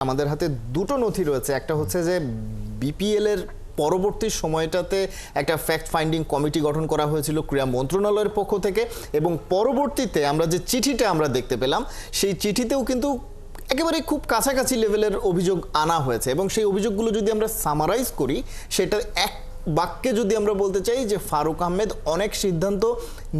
আমাদের হাতে দুটো নথি রয়েছে। একটা হচ্ছে যে বিপিএল এর পরবর্তী সময়টাতে একটা ফ্যাক্ট ফাইন্ডিং কমিটি গঠন করা হয়েছিল ক্রীড়া মন্ত্রণালয়ের পক্ষ থেকে, এবং পরবর্তীতে আমরা যে চিঠিটা আমরা দেখতে পেলাম সেই চিঠিতেও কিন্তু একেবারে খুব কাছাকাছি লেভেলের অভিযোগ আনা হয়েছে। এবং সেই অভিযোগগুলো যদি আমরা সামারাইজ করি, সেটা এক বাক্যে যদি আমরা বলতে চাই যে ফারুক আহমেদ অনেক সিদ্ধান্ত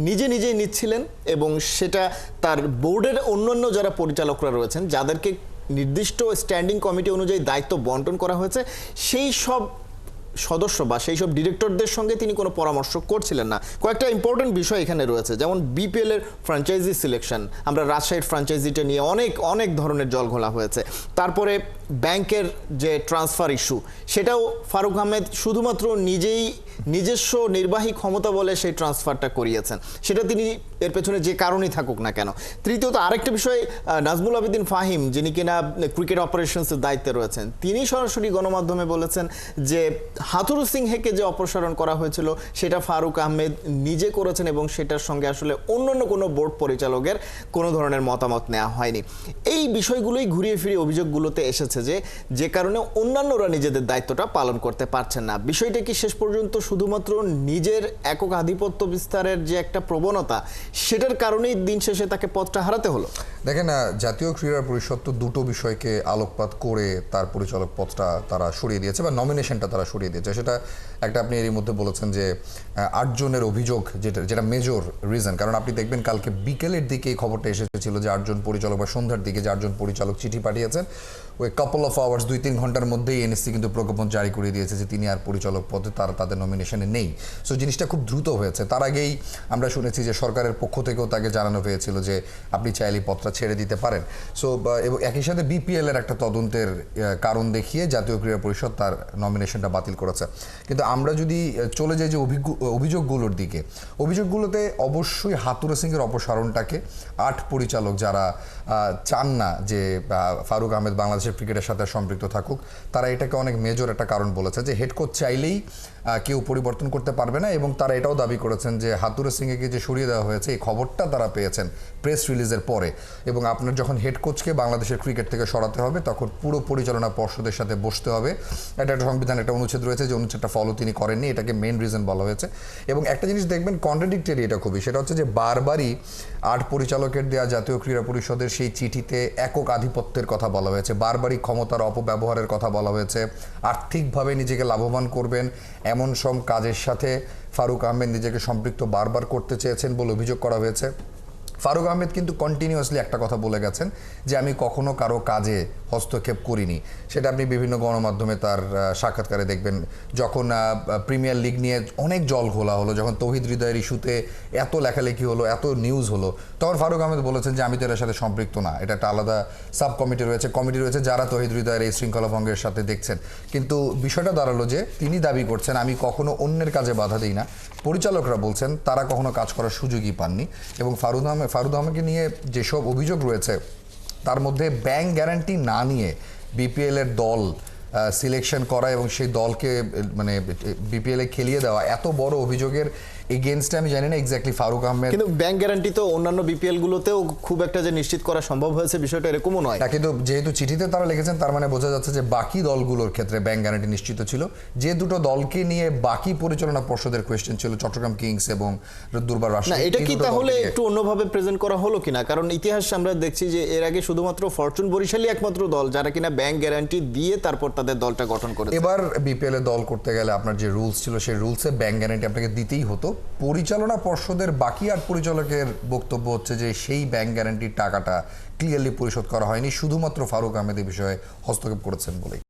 নিজেই নিচ্ছিলেন, এবং সেটা তার বোর্ডের অন্যান্য যারা পরিচালকরা রয়েছেন, যাদেরকে নির্দিষ্ট স্ট্যান্ডিং কমিটি অনুযায়ী দায়িত্ব বন্টন করা হয়েছে, সেই সব সদস্য বা সেই সব ডিরেক্টরদের সঙ্গে তিনি কোনো পরামর্শ করছিলেন না। কয়েকটা ইম্পর্টেন্ট বিষয় এখানে রয়েছে, যেমন বিপিএল এর ফ্র্যাঞ্চাইজি সিলেকশন, আমরা রাজশাহীর ফ্র্যাঞ্চাইজিটা নিয়ে অনেক ধরনের জল ঘোলা হয়েছে। তারপরে ব্যাংকের যে ট্রান্সফার ইস্যু, সেটাও ফারুক আহমেদ শুধুমাত্র নিজস্ব নির্বাহী ক্ষমতা বলে সেই ট্রান্সফারটা করিয়েছেন, সেটা তিনি এর পেছনে যে কারণেই থাকুক না কেন। তৃতীয়ত আরেকটা বিষয়, নাজমুল আবেদিন ফাহিম, যিনি কিনা ক্রিকেট অপারেশনসের দায়িত্বে রয়েছেন, তিনি সরাসরি গণমাধ্যমে বলেছেন যে হাথুরু সিংহেকে যে অপসারণ করা হয়েছিল সেটা ফারুক আহমেদ নিজে করেছেন, এবং সেটার সঙ্গে আসলে অন্যান্য কোনো বোর্ড পরিচালকের কোনো ধরনের মতামত নেওয়া হয়নি। এই বিষয়গুলোই ঘুরিয়ে ফিরিয়ে অভিযোগগুলোতে এসেছে যে কারণে অন্যান্যরা নিজেদের দায়িত্বটা পালন করতে পারছেন না। বিষয়টা কি শেষ পর্যন্ত শুধুমাত্র নিজের একক আধিপত্য বিস্তারের যে একটা প্রবণতা, সেটার কারণেই দিন শেষে তাকে পদটা হারাতে হলো? দেখেন, জাতীয় ক্রীড়া পরিষদ তো দুটো বিষয়কে আলোকপাত করে তার পরিচালক পদটা তারা সরিয়ে দিয়েছে, বা নমিনেশনটা তারা সরিয়ে দিয়েছে। সেটা একটা, আপনি এরই মধ্যে বলেছেন যে 8 জনের অভিযোগ, যেটা মেজর রিজন। কারণ আপনি দেখবেন কালকে বিকেলের দিকে এই খবরটা এসেছিল যে 8 জন পরিচালক, বা সন্ধ্যার দিকে যে 8 জন পরিচালক চিঠি পাঠিয়েছেন, ওই কাপল অফ আওয়ার্স 2-3 ঘন্টার মধ্যেই এনএসসি কিন্তু প্রজ্ঞাপন জারি করে দিয়েছে যে তিনি আর পরিচালক পদে তাদের নমিনেশনে নেই। সো জিনিসটা খুব দ্রুত হয়েছে। তার আগেই আমরা শুনেছি যে সরকারের পক্ষ থেকেও তাকে জানানো হয়েছিল যে আপনি চাইলে পদটা ছেড়ে দিতে পারেন। সো এবং একই সাথে বিপিএল এর একটা তদন্তের কারণ দেখিয়ে জাতীয় ক্রীড়া পরিষদ তার নমিনেশনটা বাতিল করেছে। কিন্তু আমরা যদি চলে যাই যে অভিযোগগুলোর দিকে, অভিযোগগুলোতে অবশ্যই হাথুরু সিংয়ের অপসারণটাকে 8 পরিচালক যারা চান না যে ফারুক আহমেদ বাংলাদেশের ক্রিকেটের সাথে সম্পৃক্ত থাকুক, তারা এটাকে অনেক মেজর একটা কারণ বলেছে যে হেড কোচ চাইলেই কেউ পরিবর্তন করতে পারবে না। এবং তারা এটাও দাবি করেছেন যে হাথুরু সিংকে যে সরিয়ে দেওয়া হয়েছে, এই খবরটা তারা পেয়েছেন প্রেস রিলিজের পরে, এবং আপনার যখন হেড কোচকে বাংলাদেশের ক্রিকেট থেকে সরাতে হবে তখন পুরো পরিচালনা পর্ষদের সাথে বসতে হবে। এটা একটা সংবিধান, একটা অনুচ্ছেদ রয়েছে, যে অনুচ্ছেদটা ফলো তিনি করেননি, এটাকে মেইন রিজন বলা হয়েছে। এবং একটা জিনিস দেখবেন কন্ট্রাডিক্টরি এটা খুবই, সেটা হচ্ছে যে বারবারই 8 পরিচালকের দেওয়া জাতীয় ক্রীড়া পরিষদের সেই চিঠিতে একক আধিপত্যের কথা বলা হয়েছে, বারবারই ক্ষমতার অপব্যবহারের কথা বলা হয়েছে, আর্থিকভাবে নিজেকে লাভবান করবেন এমন সব কাজের সাথে ফারুক আহমেদ নিজেকে সম্পৃক্ত বারবার করতে চেয়েছেন বলে অভিযোগ করা হয়েছে। ফারুক আহমেদ কিন্তু কন্টিনিউয়াসলি একটা কথা বলে গেছেন যে আমি কখনো কারো কাজে হস্তক্ষেপ করিনি। সেটা আপনি বিভিন্ন গণমাধ্যমে তার সাক্ষাৎকারে দেখবেন। যখন প্রিমিয়ার লিগ নিয়ে অনেক জল ঘোলা হলো, যখন তৌহিদ হৃদয়ের ইস্যুতে এত লেখালেখি হলো, এত নিউজ হলো, তখন ফারুক আহমেদ বলেছেন যে আমি তো এর সাথে সম্পৃক্ত না, এটা একটা আলাদা সাব কমিটি রয়েছে যারা তৌহিদ হৃদয়ের এই শৃঙ্খলা ভঙ্গের সাথে দেখছেন। কিন্তু বিষয়টা দাঁড়ালো যে তিনি দাবি করছেন আমি কখনো অন্যের কাজে বাধা দিই না, পরিচালকরা বলছেন তারা কখনো কাজ করার সুযোগই পাননি। এবং ফারুক আহমেদকে নিয়ে যেসব অভিযোগ রয়েছে তার মধ্যে ব্যাংক গ্যারান্টি না নিয়ে বিপিএল এর দল সিলেকশন করা এবং সেই দলকে মানে বিপিএল এ খেলিয়ে দেওয়া, এত বড় অভিযোগের এগেইনস্টে আমি জানি না এক্স্যাক্টলি ফারুক আহমেদ। কিন্তু ব্যাংক গ্যারান্টি তো অন্যান্য বিপিএল গুলোতেও খুব একটা যে নিশ্চিত করা সম্ভব হয়েছে বিষয়টা এরকমও নয়। কিন্তু যেহেতু চিঠিতে তারা লিখেছেন, তার মানে বোঝা যাচ্ছে যে বাকি দলগুলোর ক্ষেত্রে ব্যাংক গ্যারান্টি নিশ্চিত ছিল। যে দুটো দলকে নিয়ে বাকি পরিচালনা পর্ষদের কোয়েশ্চেন ছিল, চট্টগ্রাম কিংস এবং দুর্বার রাজশাহী, এটা কি তাহলে একটু অন্যভাবে প্রেজেন্ট করা হলো কিনা? কারণ ইতিহাস আমরা দেখছি যে এর আগে শুধুমাত্র ফরচুন বরিশালই একমাত্র দল যারা কিনা ব্যাংক গ্যারান্টি দিয়ে তারপর তাদের দলটা গঠন করেছে। এবার বিপিএল এ দল করতে গেলে আপনার যে রুলস ছিল সেই রুলসে ব্যাংক গ্যারান্টি আপনাকে দিতেই হতো। পরিচালনা পর্ষদের বাকি 8 পরিচালকের বক্তব্য হচ্ছে যে সেই ব্যাংক গ্যারান্টির টাকাটা ক্লিয়ারলি পরিশোধ করা হয়নি, শুধুমাত্র ফারুক আহমেদ এই বিষয়ে হস্তক্ষেপ করেছেন বলেই।